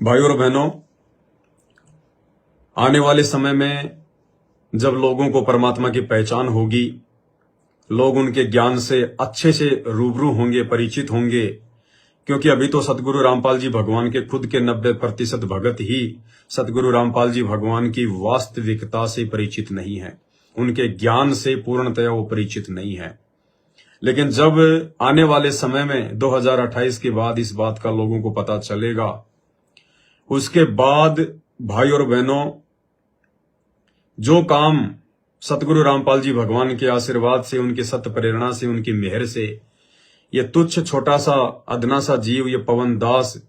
भाइयों और बहनों, आने वाले समय में जब लोगों को परमात्मा की पहचान होगी, लोग उनके ज्ञान से अच्छे से रूबरू होंगे, परिचित होंगे, क्योंकि अभी तो सतगुरु रामपाल जी भगवान के खुद के 90% भगत ही सतगुरु रामपाल जी भगवान की वास्तविकता से परिचित नहीं है, उनके ज्ञान से पूर्णतया वो परिचित नहीं है। लेकिन जब आने वाले समय में 2028 के बाद इस बात का लोगों को पता चलेगा, उसके बाद भाई और बहनों, जो काम सतगुरु रामपाल जी भगवान के आशीर्वाद से, उनके सत्य प्रेरणा से, उनकी मेहर से ये तुच्छ छोटा सा अदना सा जीव ये पवन दास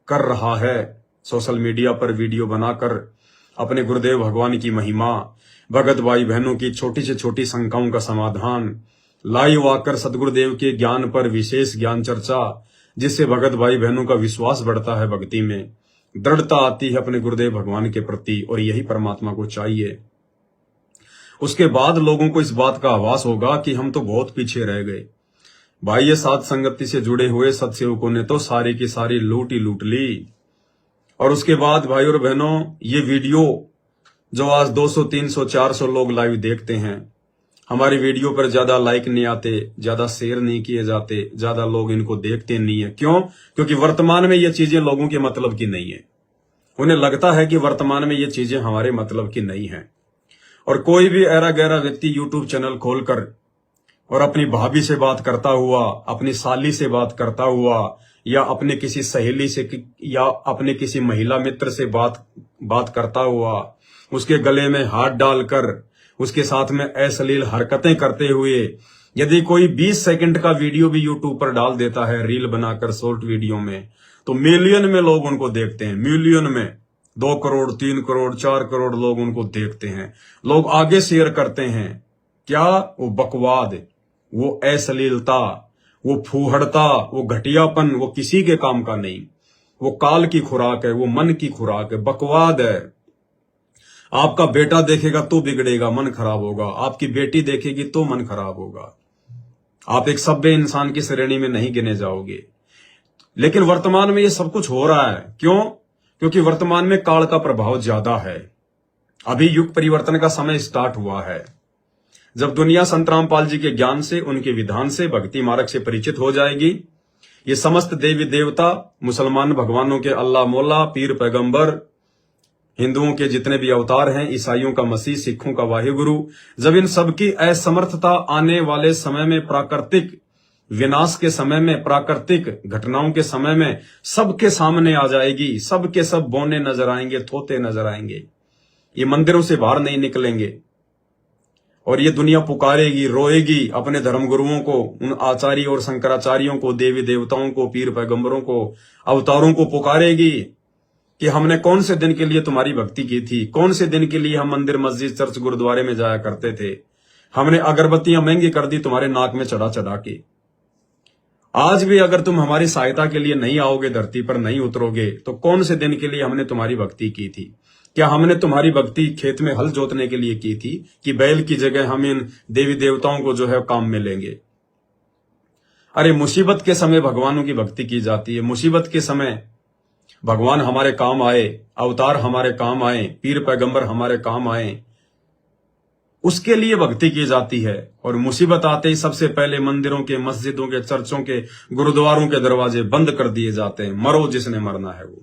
कर रहा है, सोशल मीडिया पर वीडियो बनाकर अपने गुरुदेव भगवान की महिमा, भगत भाई बहनों की छोटी से छोटी शंकाओं का समाधान, लाइव आकर सतगुरुदेव के ज्ञान पर विशेष ज्ञान चर्चा, जिससे भगत भाई बहनों का विश्वास बढ़ता है, भक्ति में दृढ़ता आती है अपने गुरुदेव भगवान के प्रति, और यही परमात्मा को चाहिए। उसके बाद लोगों को इस बात का आभास होगा कि हम तो बहुत पीछे रह गए। भाई, ये साध संगति से जुड़े हुए सत्सेवकों ने तो सारी की सारी लूट ही लूट ली। और उसके बाद भाई और बहनों, ये वीडियो जो आज 200, 300, 400 लोग लाइव देखते हैं, हमारी वीडियो पर ज्यादा लाइक नहीं आते, ज्यादा शेयर नहीं किए जाते, ज्यादा लोग इनको देखते नहीं है। क्यों? क्योंकि वर्तमान में ये चीजें लोगों के मतलब की नहीं है। उन्हें लगता है कि वर्तमान में ये चीजें हमारे मतलब की नहीं है। और कोई भी ऐरा गहरा व्यक्ति यूट्यूब चैनल खोलकर और अपनी भाभी से बात करता हुआ, अपनी साली से बात करता हुआ, या अपने किसी सहेली से या अपने किसी महिला मित्र से बात करता हुआ, उसके गले में हाथ डालकर उसके साथ में अश्लील हरकतें करते हुए यदि कोई 20 सेकंड का वीडियो भी यूट्यूब पर डाल देता है, रील बनाकर शॉर्ट वीडियो में, तो मिलियन में लोग उनको देखते हैं। मिलियन में 2 करोड़, 3 करोड़, 4 करोड़ लोग उनको देखते हैं। लोग आगे शेयर करते हैं। क्या? वो बकवाद, वो अश्लीलता, वो फूहड़ता, वो घटियापन, वो किसी के काम का नहीं। वो काल की खुराक है, वो मन की खुराक है, बकवाद है। आपका बेटा देखेगा तो बिगड़ेगा, मन खराब होगा। आपकी बेटी देखेगी तो मन खराब होगा। आप एक सभ्य इंसान की श्रेणी में नहीं गिने जाओगे। लेकिन वर्तमान में ये सब कुछ हो रहा है। क्यों? क्योंकि वर्तमान में काल का प्रभाव ज्यादा है। अभी युग परिवर्तन का समय स्टार्ट हुआ है। जब दुनिया संत रामपाल जी के ज्ञान से, उनके विधान से, भक्ति मार्ग से परिचित हो जाएगी, ये समस्त देवी देवता, मुसलमान भगवानों के अल्लाह मौला, पीर पैगंबर, हिंदुओं के जितने भी अवतार हैं, ईसाइयों का मसीह, सिखों का वाहिगुरु, जब इन सबकी असमर्थता आने वाले समय में, प्राकृतिक विनाश के समय में, प्राकृतिक घटनाओं के समय में सबके सामने आ जाएगी, सबके सब बौने नजर आएंगे, थोते नजर आएंगे। ये मंदिरों से बाहर नहीं निकलेंगे और ये दुनिया पुकारेगी, रोएगी अपने धर्मगुरुओं को, उन आचार्य और शंकराचार्यों को, देवी देवताओं को, पीर पैगंबरों को, अवतारों को पुकारेगी कि हमने कौन से दिन के लिए तुम्हारी भक्ति की थी, कौन से दिन के लिए हम मंदिर, मस्जिद, चर्च, गुरुद्वारे में जाया करते थे। हमने अगरबत्तियां महंगी कर दी तुम्हारे नाक में चढ़ा चढ़ा के। आज भी अगर तुम हमारी सहायता के लिए नहीं आओगे, धरती पर नहीं उतरोगे, तो कौन से दिन के लिए हमने तुम्हारी भक्ति की थी? क्या हमने तुम्हारी भक्ति खेत में हल जोतने के लिए की थी कि बैल की जगह हम इन देवी देवताओं को जो है काम में लेंगे? अरे, मुसीबत के समय भगवानों की भक्ति की जाती है। मुसीबत के समय भगवान हमारे काम आए, अवतार हमारे काम आए, पीर पैगंबर हमारे काम आए, उसके लिए भक्ति की जाती है। और मुसीबत आते ही सबसे पहले मंदिरों के, मस्जिदों के, चर्चों के, गुरुद्वारों के दरवाजे बंद कर दिए जाते हैं। मरो जिसने मरना है वो।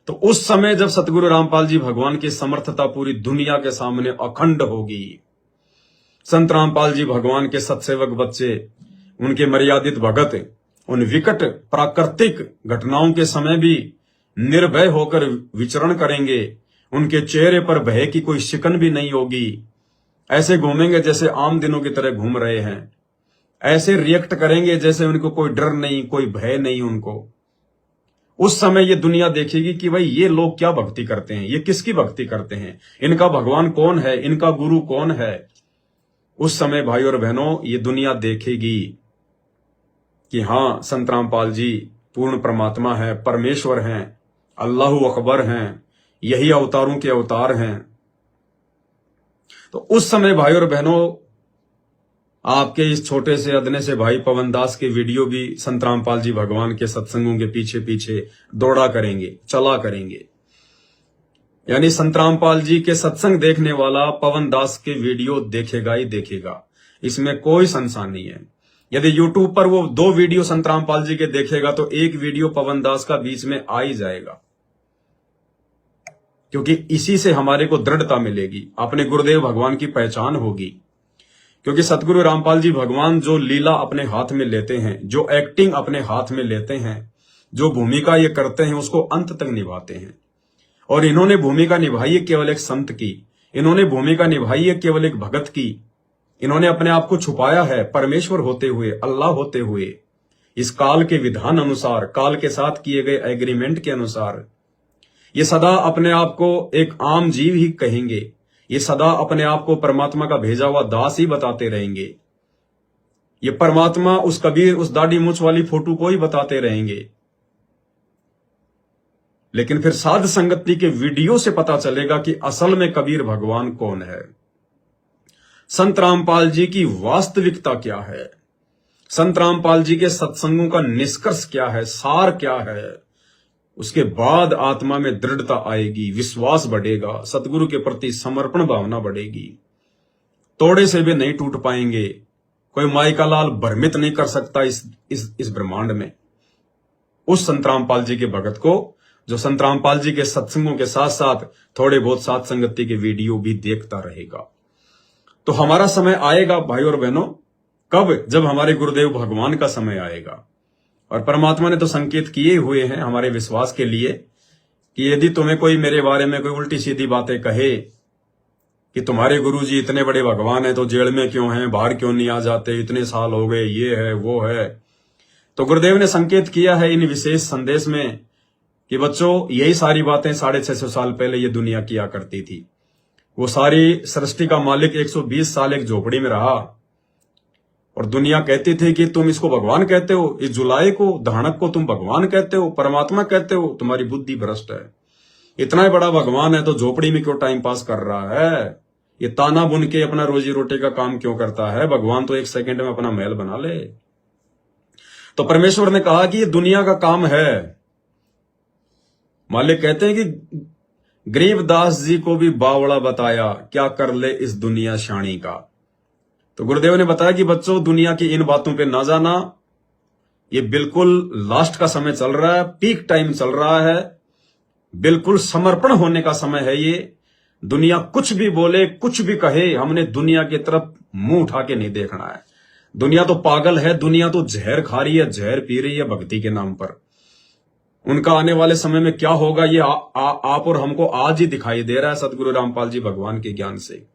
तो उस समय जब सतगुरु रामपाल जी भगवान की समर्थता पूरी दुनिया के सामने अखंड होगी, संत रामपाल जी भगवान के सत्सेवक बच्चे, उनके मर्यादित भगत उन विकट प्राकृतिक घटनाओं के समय भी निर्भय होकर विचरण करेंगे। उनके चेहरे पर भय की कोई शिकन भी नहीं होगी। ऐसे घूमेंगे जैसे आम दिनों की तरह घूम रहे हैं। ऐसे रिएक्ट करेंगे जैसे उनको कोई डर नहीं, कोई भय नहीं उनको। उस समय ये दुनिया देखेगी कि भाई ये लोग क्या भक्ति करते हैं, ये किसकी भक्ति करते हैं, इनका भगवान कौन है, इनका गुरु कौन है। उस समय भाई और बहनों, ये दुनिया देखेगी कि हां, संत रामपाल जी पूर्ण परमात्मा है, परमेश्वर हैं, अल्लाहु अकबर हैं, यही अवतारों के अवतार हैं। तो उस समय भाई और बहनों, आपके इस छोटे से अदने से भाई पवन दास के वीडियो भी संत रामपाल जी भगवान के सत्संगों के पीछे पीछे दौड़ा करेंगे, चला करेंगे। यानी संत रामपाल जी के सत्संग देखने वाला पवन दास के वीडियो देखेगा ही देखेगा, इसमें कोई संशय नहीं है। यदि YouTube पर वो 2 वीडियो संत रामपाल जी के देखेगा तो 1 वीडियो पवन दास का बीच में आ ही जाएगा, क्योंकि इसी से हमारे को दृढ़ता मिलेगी, अपने गुरुदेव भगवान की पहचान होगी। क्योंकि सतगुरु रामपाल जी भगवान जो लीला अपने हाथ में लेते हैं, जो एक्टिंग अपने हाथ में लेते हैं, जो भूमिका ये करते हैं, उसको अंत तक निभाते हैं। और इन्होंने भूमिका निभाई है केवल एक संत की, इन्होंने भूमिका निभाई है केवल एक भगत की। इन्होंने अपने आप को छुपाया है परमेश्वर होते हुए, अल्लाह होते हुए, इस काल के विधान अनुसार, काल के साथ किए गए एग्रीमेंट के अनुसार। ये सदा अपने आप को एक आम जीव ही कहेंगे, ये सदा अपने आप को परमात्मा का भेजा हुआ दास ही बताते रहेंगे। ये परमात्मा उस कबीर, उस दाढ़ी मूंछ वाली फोटो को ही बताते रहेंगे। लेकिन फिर साध संगति के वीडियो से पता चलेगा कि असल में कबीर भगवान कौन है, संत रामपाल जी की वास्तविकता क्या है, संत रामपाल जी के सत्संगों का निष्कर्ष क्या है, सार क्या है। उसके बाद आत्मा में दृढ़ता आएगी, विश्वास बढ़ेगा, सतगुरु के प्रति समर्पण भावना बढ़ेगी। तोड़े से भी नहीं टूट पाएंगे, कोई माई का लाल भ्रमित नहीं कर सकता इस ब्रह्मांड में उस संत रामपाल जी के भगत को, जो संत रामपाल जी के सत्संगों के साथ साथ थोड़े बहुत साथ संगति के वीडियो भी देखता रहेगा। तो हमारा समय आएगा भाई और बहनों, कब? जब हमारे गुरुदेव भगवान का समय आएगा। और परमात्मा ने तो संकेत किए हुए हैं हमारे विश्वास के लिए कि यदि तुम्हें कोई मेरे बारे में कोई उल्टी सीधी बातें कहे कि तुम्हारे गुरुजी इतने बड़े भगवान हैं तो जेल में क्यों हैं, बाहर क्यों नहीं आ जाते, इतने साल हो गए, ये है वो है, तो गुरुदेव ने संकेत किया है इन विशेष संदेश में कि बच्चों यही सारी बातें 650 साल पहले ये दुनिया किया करती थी। वो सारी सृष्टि का मालिक 120 साल एक झोपड़ी में रहा और दुनिया कहती थी कि तुम इसको भगवान कहते हो, इस जुलाई को, धानक को तुम भगवान कहते हो, परमात्मा कहते हो, तुम्हारी बुद्धि भ्रष्ट है। इतना ही बड़ा भगवान है तो झोपड़ी में क्यों टाइम पास कर रहा है, ये ताना बुन के अपना रोजी रोटी का काम क्यों करता है, भगवान तो 1 सेकंड में अपना महल बना ले। तो परमेश्वर ने कहा कि ये दुनिया का काम है। मालिक कहते हैं कि गरीबदास जी को भी बावड़ा बताया, क्या कर ले इस दुनिया शाणी का। तो गुरुदेव ने बताया कि बच्चों दुनिया की इन बातों पे ना जाना, ये बिल्कुल लास्ट का समय चल रहा है, पीक टाइम चल रहा है, बिल्कुल समर्पण होने का समय है ये। दुनिया कुछ भी बोले, कुछ भी कहे, हमने दुनिया की तरफ मुंह उठा के नहीं देखना है। दुनिया तो पागल है, दुनिया तो जहर खा रही है, जहर पी रही है भक्ति के नाम पर। उनका आने वाले समय में क्या होगा ये आप और हमको आज ही दिखाई दे रहा है सतगुरु रामपाल जी भगवान के ज्ञान से।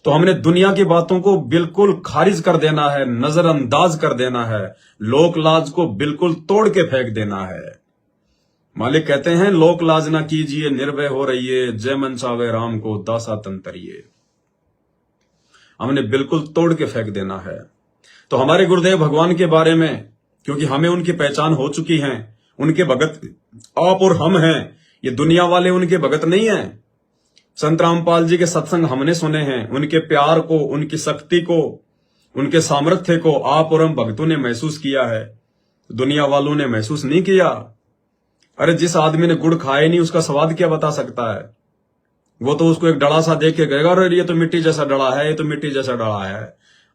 तो हमने दुनिया की बातों को बिल्कुल खारिज कर देना है, नजरअंदाज कर देना है, लोक लाज को बिल्कुल तोड़ के फेंक देना है। मालिक कहते हैं लोक लाज ना कीजिए, निर्भय हो रहिए, जय मन चावे राम को दासा तंतरिए। हमने बिल्कुल तोड़ के फेंक देना है। तो हमारे गुरुदेव भगवान के बारे में, क्योंकि हमें उनकी पहचान हो चुकी है, उनके भगत आप और हम हैं, ये दुनिया वाले उनके भगत नहीं हैं। संत रामपाल जी के सत्संग हमने सुने हैं, उनके प्यार को, उनकी शक्ति को, उनके सामर्थ्य को आप और हम भक्तों ने महसूस किया है, दुनिया वालों ने महसूस नहीं किया। अरे जिस आदमी ने गुड़ खाए नहीं उसका स्वाद क्या बता सकता है, वो तो उसको एक डड़ा सा देख के कहेगा अरे ये तो मिट्टी जैसा डड़ा है, ये तो मिट्टी जैसा डड़ा है।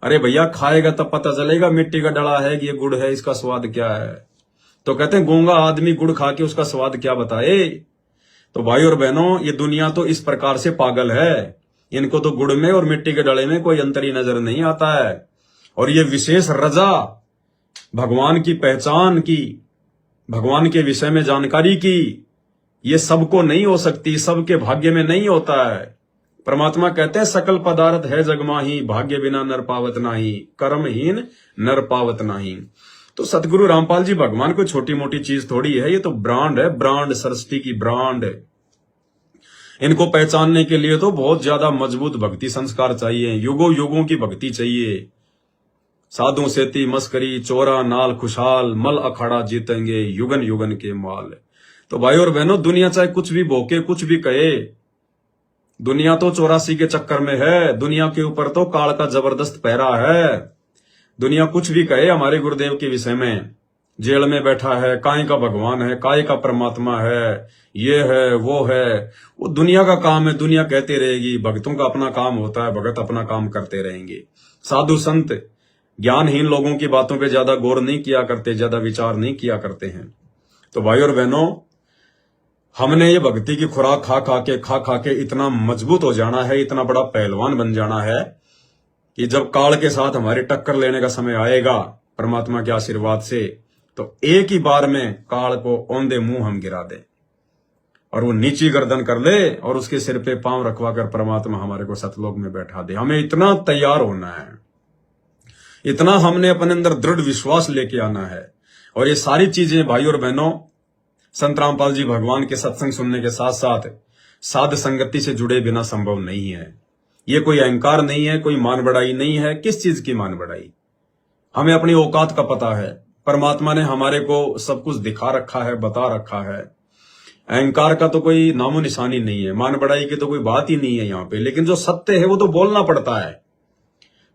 अरे भैया खाएगा तब पता चलेगा मिट्टी का डड़ा है कि ये गुड़ है, इसका स्वाद क्या है। तो कहते हैं गूंगा आदमी गुड़ खा के उसका स्वाद क्या बताए। तो भाई और बहनों ये दुनिया तो इस प्रकार से पागल है, इनको तो गुड़ में और मिट्टी के डले में कोई अंतर ही नजर नहीं आता है। और ये विशेष रजा भगवान की पहचान की, भगवान के विषय में जानकारी की, ये सबको नहीं हो सकती, सबके भाग्य में नहीं होता है। परमात्मा कहते हैं सकल पदार्थ है जगमाही, भाग्य बिना नर पावत नाही, कर्महीन नर पावत नाही। तो सतगुरु रामपाल जी भगवान कोई छोटी मोटी चीज थोड़ी है, ये तो ब्रांड है, ब्रांड, सृष्टि की ब्रांड है। इनको पहचानने के लिए तो बहुत ज्यादा मजबूत भक्ति संस्कार चाहिए, युगों युगों की भक्ति चाहिए। साधु सेती मस्करी चोरा नाल खुशहाल, मल अखाड़ा जीतेंगे युगन युगन के माल। तो भाई और बहनों दुनिया चाहे कुछ भी भोके, कुछ भी कहे, दुनिया तो 84 के चक्कर में है, दुनिया के ऊपर तो काल का जबरदस्त पहरा है। दुनिया कुछ भी कहे हमारे गुरुदेव के विषय में, जेल में बैठा है, काय का भगवान है, काय का परमात्मा है, ये है वो है, वो दुनिया का काम है, दुनिया कहते रहेगी। भक्तों का अपना काम होता है, भगत अपना काम करते रहेंगे। साधु संत ज्ञानहीन लोगों की बातों पे ज्यादा गौर नहीं किया करते, ज्यादा विचार नहीं किया करते हैं। तो भाई और बहनों, हमने ये भक्ति की खुराक खा खा के इतना मजबूत हो जाना है, इतना बड़ा पहलवान बन जाना है कि जब काल के साथ हमारी टक्कर लेने का समय आएगा परमात्मा के आशीर्वाद से, तो एक ही बार में काल को औंधे मुंह हम गिरा दे और वो नीची गर्दन कर ले और उसके सिर पे पांव रखवा कर परमात्मा हमारे को सतलोक में बैठा दे। हमें इतना तैयार होना है, इतना हमने अपने अंदर दृढ़ विश्वास लेके आना है। और ये सारी चीजें भाई और बहनों, संत रामपाल जी भगवान के सत्संग सुनने के साथ साथ साध संगति से जुड़े बिना संभव नहीं है। ये कोई अहंकार नहीं है, कोई मान बढ़ाई नहीं है। किस चीज की मान बढ़ाई? हमें अपनी औकात का पता है, परमात्मा ने हमारे को सब कुछ दिखा रखा है, बता रखा है। अहंकार का तो कोई नामो निशानी नहीं है, मान बढ़ाई की तो कोई बात ही नहीं है यहाँ पे। लेकिन जो सत्य है वो तो बोलना पड़ता है,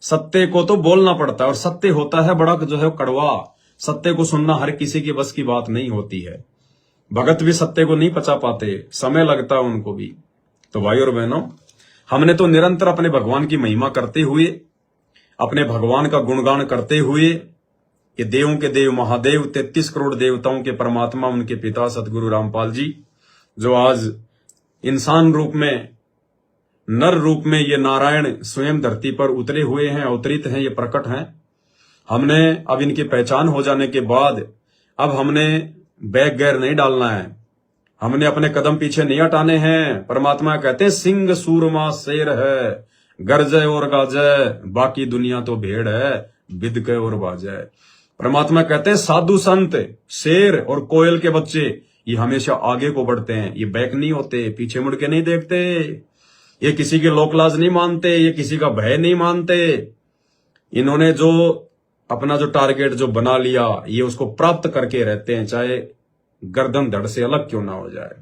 सत्य को तो बोलना पड़ता है। और सत्य होता है बड़ा जो है कड़वा, सत्य को सुनना हर किसी की बस की बात नहीं होती है। भगत भी सत्य को नहीं पचा पाते, समय लगता है उनको भी। तो भाई और बहनों, हमने तो निरंतर अपने भगवान की महिमा करते हुए, अपने भगवान का गुणगान करते हुए, कि देवों के देव महादेव 33 करोड़ देवताओं के परमात्मा उनके पिता सतगुरु रामपाल जी, जो आज इंसान रूप में, नर रूप में ये नारायण स्वयं धरती पर उतरे हुए हैं, अवतरित हैं, ये प्रकट हैं। हमने अब इनकी पहचान हो जाने के बाद अब हमने बैक गैर नहीं डालना है, हमने अपने कदम पीछे नहीं हटाने हैं। परमात्मा कहते हैं सिंह सूरमा शेर है, गरजे और गाजे, बाकी दुनिया तो भेड़ है, बिद के और बाजे। परमात्मा कहते हैं साधु संत, शेर और कोयल के बच्चे, ये हमेशा आगे को बढ़ते हैं, ये बैक नहीं होते, पीछे मुड़ के नहीं देखते, ये किसी के लोकलाज नहीं मानते, ये किसी का भय नहीं मानते। इन्होंने जो अपना जो टारगेट जो बना लिया, ये उसको प्राप्त करके रहते हैं, चाहे गर्दन धड़ से अलग क्यों ना हो जाए।